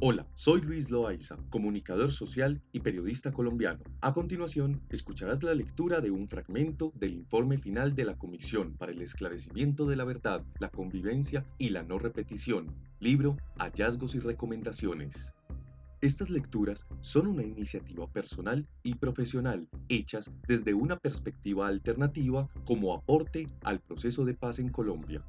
Hola, soy Luis Loaiza, comunicador social y periodista colombiano. A continuación, escucharás la lectura de un fragmento del informe final de la Comisión para el Esclarecimiento de la Verdad, la Convivencia y la No Repetición, libro Hallazgos y Recomendaciones. Estas lecturas son una iniciativa personal y profesional, hechas desde una perspectiva alternativa como aporte al proceso de paz en Colombia.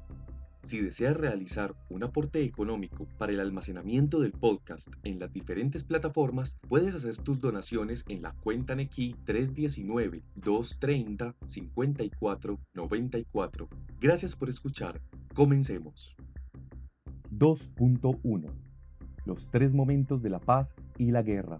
Si deseas realizar un aporte económico para el almacenamiento del podcast en las diferentes plataformas, puedes hacer tus donaciones en la cuenta Nequi 319-230-5494. Gracias por escuchar. Comencemos. 2.1. Los tres momentos de la paz y la guerra.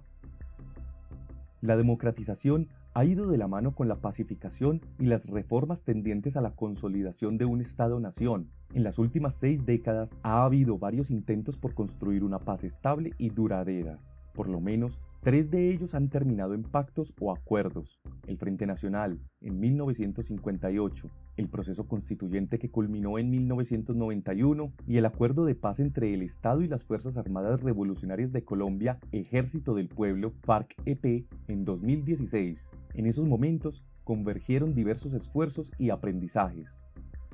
La democratización ha ido de la mano con la pacificación y las reformas tendientes a la consolidación de un Estado-nación. En las últimas 6 décadas ha habido varios intentos por construir una paz estable y duradera. Por lo menos, 3 de ellos han terminado en pactos o acuerdos. El Frente Nacional, en 1958, el proceso constituyente que culminó en 1991 y el acuerdo de paz entre el Estado y las Fuerzas Armadas Revolucionarias de Colombia, Ejército del Pueblo, FARC-EP, en 2016. En esos momentos convergieron diversos esfuerzos y aprendizajes.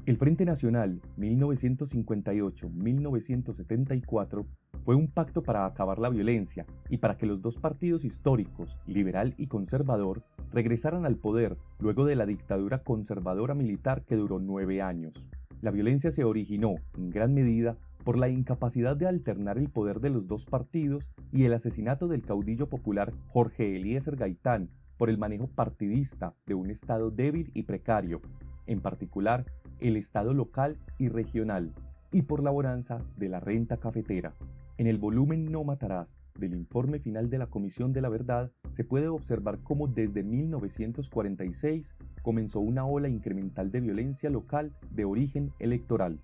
El Frente Nacional 1958-1974 fue un pacto para acabar la violencia y para que los dos partidos históricos, liberal y conservador, regresaran al poder luego de la dictadura conservadora militar que duró 9 años. La violencia se originó, en gran medida, por la incapacidad de alternar el poder de los dos partidos y el asesinato del caudillo popular Jorge Eliezer Gaitán por el manejo partidista de un Estado débil y precario, en particular el Estado local y regional, y por la bonanza de la renta cafetera. En el volumen No Matarás del informe final de la Comisión de la Verdad se puede observar cómo desde 1946 comenzó una ola incremental de violencia local de origen electoral.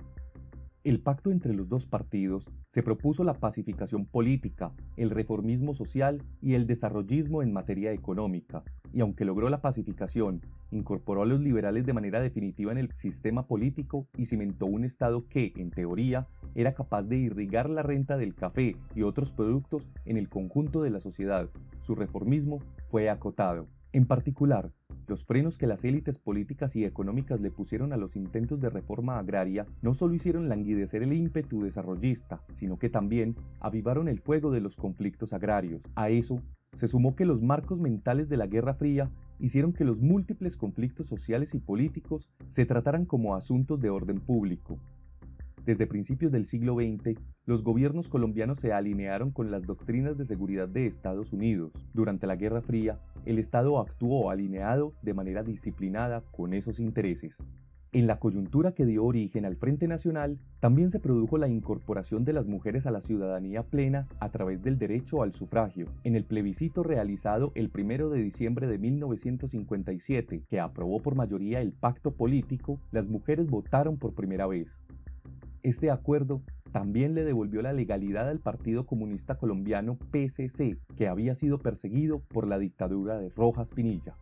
El pacto entre los dos partidos se propuso la pacificación política, el reformismo social y el desarrollismo en materia económica, y aunque logró la pacificación, incorporó a los liberales de manera definitiva en el sistema político y cimentó un Estado que, en teoría, era capaz de irrigar la renta del café y otros productos en el conjunto de la sociedad. Su reformismo fue acotado. En particular, los frenos que las élites políticas y económicas le pusieron a los intentos de reforma agraria no solo hicieron languidecer el ímpetu desarrollista, sino que también avivaron el fuego de los conflictos agrarios. A eso se sumó que los marcos mentales de la Guerra Fría hicieron que los múltiples conflictos sociales y políticos se trataran como asuntos de orden público. Desde principios del siglo XX, los gobiernos colombianos se alinearon con las doctrinas de seguridad de Estados Unidos. Durante la Guerra Fría, el Estado actuó alineado de manera disciplinada con esos intereses. En la coyuntura que dio origen al Frente Nacional, también se produjo la incorporación de las mujeres a la ciudadanía plena a través del derecho al sufragio. En el plebiscito realizado el 1 de diciembre de 1957, que aprobó por mayoría el pacto político, las mujeres votaron por primera vez. Este acuerdo también le devolvió la legalidad al Partido Comunista Colombiano PCC, que había sido perseguido por la dictadura de Rojas Pinilla.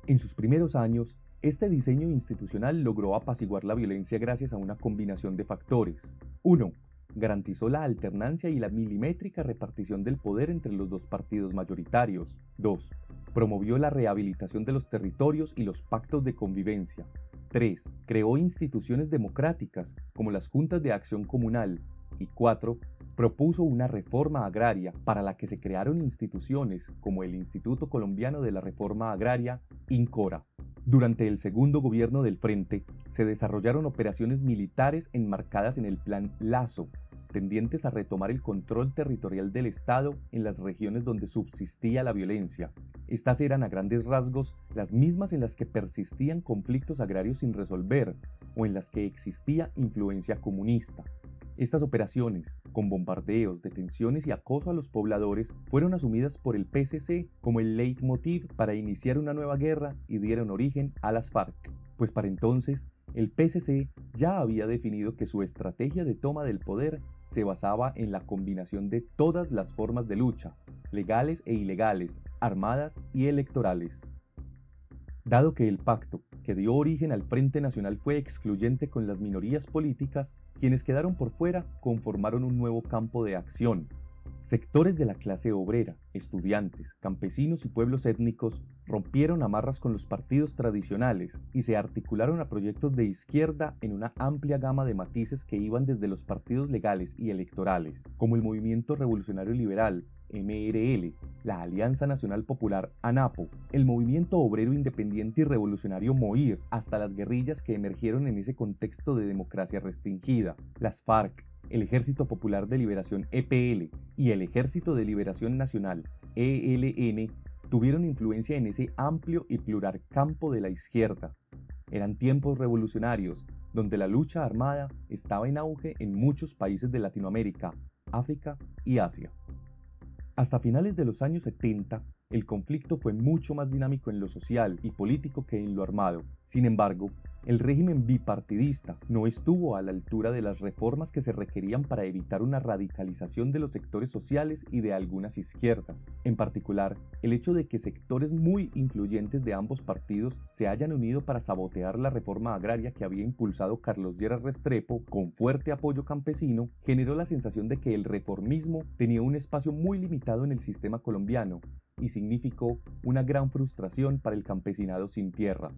En sus primeros años, este diseño institucional logró apaciguar la violencia gracias a una combinación de factores. 1. Garantizó la alternancia y la milimétrica repartición del poder entre los dos partidos mayoritarios. 2. Promovió la rehabilitación de los territorios y los pactos de convivencia. 3. Creó instituciones democráticas como las juntas de acción comunal. Y 4. Propuso una reforma agraria para la que se crearon instituciones como el Instituto Colombiano de la Reforma Agraria, INCORA. Durante el segundo gobierno del Frente, se desarrollaron operaciones militares enmarcadas en el Plan Lazo, tendientes a retomar el control territorial del Estado en las regiones donde subsistía la violencia. Estas eran a grandes rasgos las mismas en las que persistían conflictos agrarios sin resolver o en las que existía influencia comunista. Estas operaciones, con bombardeos, detenciones y acoso a los pobladores, fueron asumidas por el PCC como el leitmotiv para iniciar una nueva guerra y dieron origen a las FARC, pues para entonces el PCC ya había definido que su estrategia de toma del poder se basaba en la combinación de todas las formas de lucha, legales e ilegales, armadas y electorales. Dado que el pacto que dio origen al Frente Nacional fue excluyente con las minorías políticas, quienes quedaron por fuera conformaron un nuevo campo de acción, Sectores de la clase obrera, estudiantes, campesinos y pueblos étnicos rompieron amarras con los partidos tradicionales y se articularon a proyectos de izquierda en una amplia gama de matices que iban desde los partidos legales y electorales, como el Movimiento Revolucionario Liberal, MRL, la Alianza Nacional Popular, ANAPO, el Movimiento Obrero Independiente y Revolucionario MOIR, hasta las guerrillas que emergieron en ese contexto de democracia restringida, las FARC, el Ejército Popular de Liberación EPL y el Ejército de Liberación Nacional ELN tuvieron influencia en ese amplio y plural campo de la izquierda. Eran tiempos revolucionarios, donde la lucha armada estaba en auge en muchos países de Latinoamérica, África y Asia. Hasta finales de los años 70, el conflicto fue mucho más dinámico en lo social y político que en lo armado. Sin embargo, el régimen bipartidista no estuvo a la altura de las reformas que se requerían para evitar una radicalización de los sectores sociales y de algunas izquierdas. En particular, el hecho de que sectores muy influyentes de ambos partidos se hayan unido para sabotear la reforma agraria que había impulsado Carlos Lleras Restrepo con fuerte apoyo campesino, generó la sensación de que el reformismo tenía un espacio muy limitado en el sistema colombiano y significó una gran frustración para el campesinado sin tierra.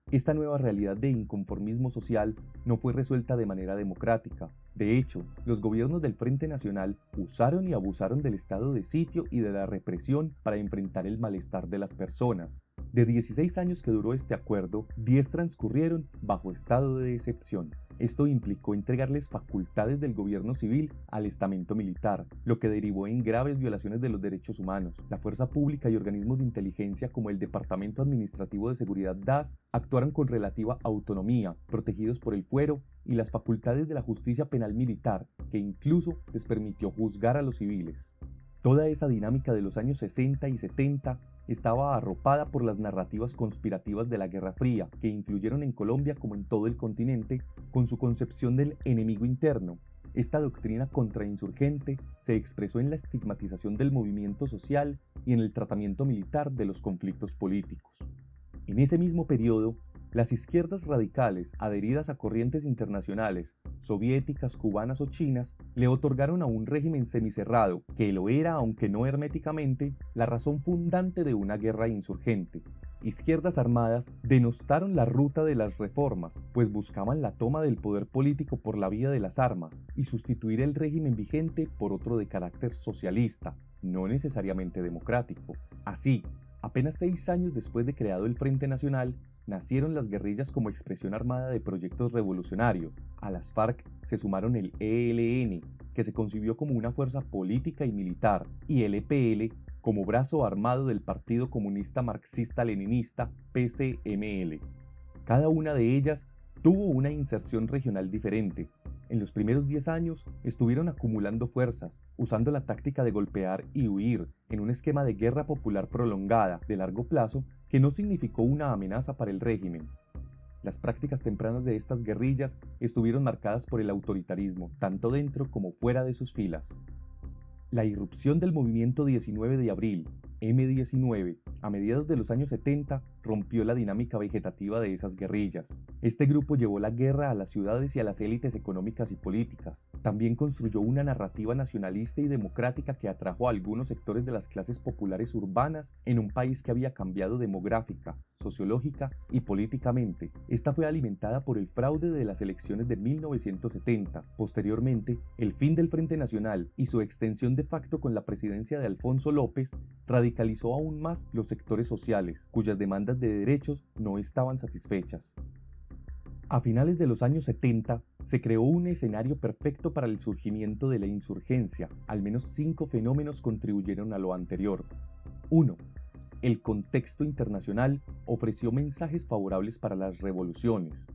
Esta nueva realidad de inconformismo social no fue resuelta de manera democrática. De hecho, los gobiernos del Frente Nacional usaron y abusaron del estado de sitio y de la represión para enfrentar el malestar de las personas. De 16 años que duró este acuerdo, 10 transcurrieron bajo estado de excepción. Esto implicó entregarles facultades del gobierno civil al estamento militar, lo que derivó en graves violaciones de los derechos humanos. La fuerza pública y organismos de inteligencia como el Departamento Administrativo de Seguridad DAS actuaron con relativa autonomía, protegidos por el fuero y las facultades de la justicia penal militar, que incluso les permitió juzgar a los civiles. Toda esa dinámica de los años 60 y 70 estaba arropada por las narrativas conspirativas de la Guerra Fría, que influyeron en Colombia como en todo el continente, con su concepción del enemigo interno. Esta doctrina contrainsurgente se expresó en la estigmatización del movimiento social y en el tratamiento militar de los conflictos políticos. En ese mismo periodo, las izquierdas radicales, adheridas a corrientes internacionales, soviéticas, cubanas o chinas, le otorgaron a un régimen semicerrado, que lo era aunque no herméticamente, la razón fundante de una guerra insurgente. Izquierdas armadas denostaron la ruta de las reformas, pues buscaban la toma del poder político por la vía de las armas y sustituir el régimen vigente por otro de carácter socialista, no necesariamente democrático. Así, apenas 6 años después de creado el Frente Nacional, nacieron las guerrillas como expresión armada de proyectos revolucionarios. A las FARC se sumaron el ELN, que se concibió como una fuerza política y militar, y el EPL como brazo armado del Partido Comunista Marxista-Leninista, PCML. Cada una de ellas tuvo una inserción regional diferente. En los primeros 10 años estuvieron acumulando fuerzas, usando la táctica de golpear y huir en un esquema de guerra popular prolongada de largo plazo que no significó una amenaza para el régimen. Las prácticas tempranas de estas guerrillas estuvieron marcadas por el autoritarismo, tanto dentro como fuera de sus filas. La irrupción del movimiento 19 de abril, M19, a mediados de los años 70, rompió la dinámica vegetativa de esas guerrillas. Este grupo llevó la guerra a las ciudades y a las élites económicas y políticas. También construyó una narrativa nacionalista y democrática que atrajo a algunos sectores de las clases populares urbanas en un país que había cambiado demográfica, sociológica y políticamente. Esta fue alimentada por el fraude de las elecciones de 1970. Posteriormente, el fin del Frente Nacional y su extensión de facto con la presidencia de Alfonso López radicalizó aún más los sectores sociales, cuyas demandas de derechos no estaban satisfechas. A finales de los años 70, se creó un escenario perfecto para el surgimiento de la insurgencia. Al menos 5 fenómenos contribuyeron a lo anterior. 1. El contexto internacional ofreció mensajes favorables para las revoluciones.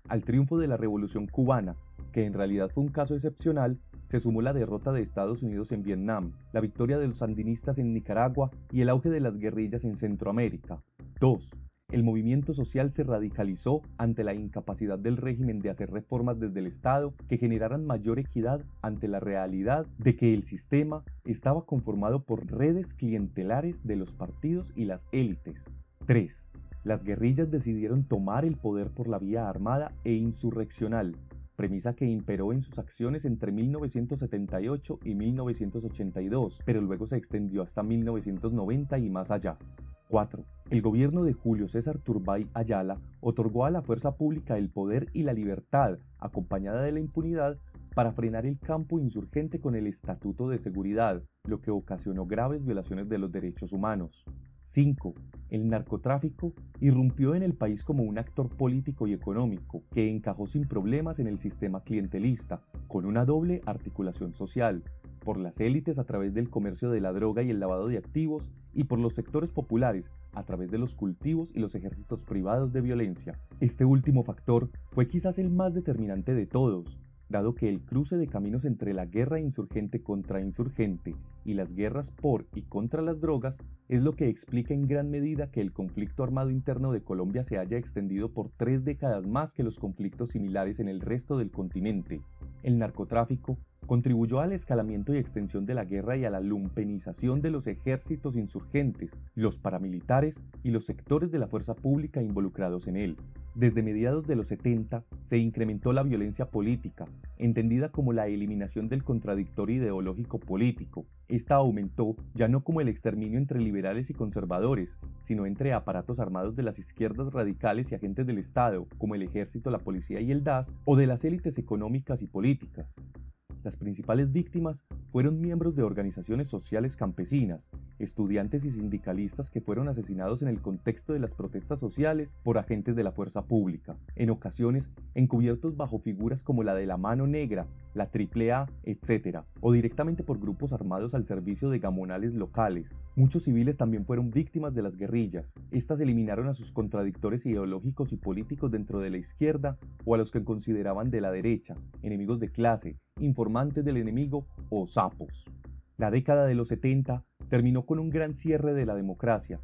Al triunfo de la Revolución cubana, que en realidad fue un caso excepcional, se sumó la derrota de Estados Unidos en Vietnam, la victoria de los sandinistas en Nicaragua y el auge de las guerrillas en Centroamérica. 2. El movimiento social se radicalizó ante la incapacidad del régimen de hacer reformas desde el Estado que generaran mayor equidad ante la realidad de que el sistema estaba conformado por redes clientelares de los partidos y las élites. 3. Las guerrillas decidieron tomar el poder por la vía armada e insurreccional. premisa que imperó en sus acciones entre 1978 y 1982, pero luego se extendió hasta 1990 y más allá. 4. El gobierno de Julio César Turbay Ayala otorgó a la fuerza pública el poder y la libertad, acompañada de la impunidad, para frenar el campo insurgente con el Estatuto de Seguridad, lo que ocasionó graves violaciones de los derechos humanos. 5. El narcotráfico irrumpió en el país como un actor político y económico que encajó sin problemas en el sistema clientelista, con una doble articulación social, por las élites a través del comercio de la droga y el lavado de activos, y por los sectores populares a través de los cultivos y los ejércitos privados de violencia. Este último factor fue quizás el más determinante de todos, dado que el cruce de caminos entre la guerra insurgente contra insurgente y las guerras por y contra las drogas es lo que explica en gran medida que el conflicto armado interno de Colombia se haya extendido por 3 décadas más que los conflictos similares en el resto del continente. El narcotráfico contribuyó al escalamiento y extensión de la guerra y a la lumpenización de los ejércitos insurgentes, los paramilitares y los sectores de la fuerza pública involucrados en él. Desde mediados de los 70 se incrementó la violencia política, entendida como la eliminación del contradictorio ideológico político. Esta aumentó ya no como el exterminio entre liberales y conservadores, sino entre aparatos armados de las izquierdas radicales y agentes del Estado, como el ejército, la policía y el DAS, o de las élites económicas y políticas. Las principales víctimas fueron miembros de organizaciones sociales campesinas, estudiantes y sindicalistas que fueron asesinados en el contexto de las protestas sociales por agentes de la fuerza pública, en ocasiones encubiertos bajo figuras como la de la Mano Negra, la AAA, etc., o directamente por grupos armados al servicio de gamonales locales. Muchos civiles también fueron víctimas de las guerrillas. Estas eliminaron a sus contradictores ideológicos y políticos dentro de la izquierda o a los que consideraban de la derecha, enemigos de clase, informantes del enemigo o sapos. La década de los 70 terminó con un gran cierre de la democracia.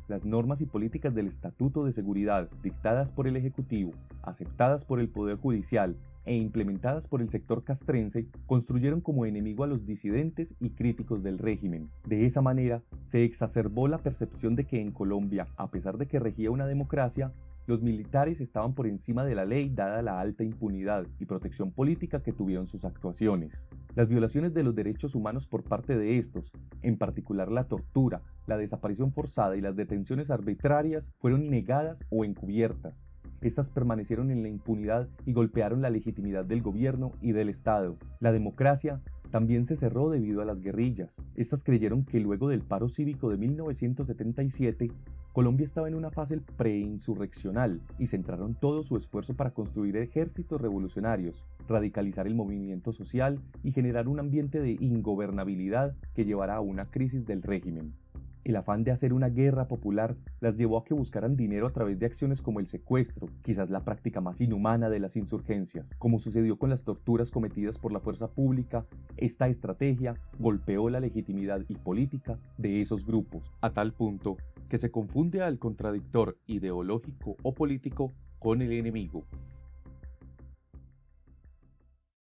Las normas y políticas del Estatuto de Seguridad, dictadas por el Ejecutivo, aceptadas por el Poder Judicial e implementadas por el sector castrense, construyeron como enemigo a los disidentes y críticos del régimen. De esa manera, se exacerbó la percepción de que en Colombia, a pesar de que regía una democracia, los militares estaban por encima de la ley dada la alta impunidad y protección política que tuvieron sus actuaciones. Las violaciones de los derechos humanos por parte de estos, en particular la tortura, la desaparición forzada y las detenciones arbitrarias, fueron negadas o encubiertas. Estas permanecieron en la impunidad y golpearon la legitimidad del gobierno y del Estado. La democracia también se cerró debido a las guerrillas. Estas creyeron que luego del paro cívico de 1977, Colombia estaba en una fase preinsurreccional y centraron todo su esfuerzo para construir ejércitos revolucionarios, radicalizar el movimiento social y generar un ambiente de ingobernabilidad que llevara a una crisis del régimen. El afán de hacer una guerra popular las llevó a que buscaran dinero a través de acciones como el secuestro, quizás la práctica más inhumana de las insurgencias. Como sucedió con las torturas cometidas por la fuerza pública, esta estrategia golpeó la legitimidad y política de esos grupos, a tal punto que se confunde al contradictor ideológico o político con el enemigo.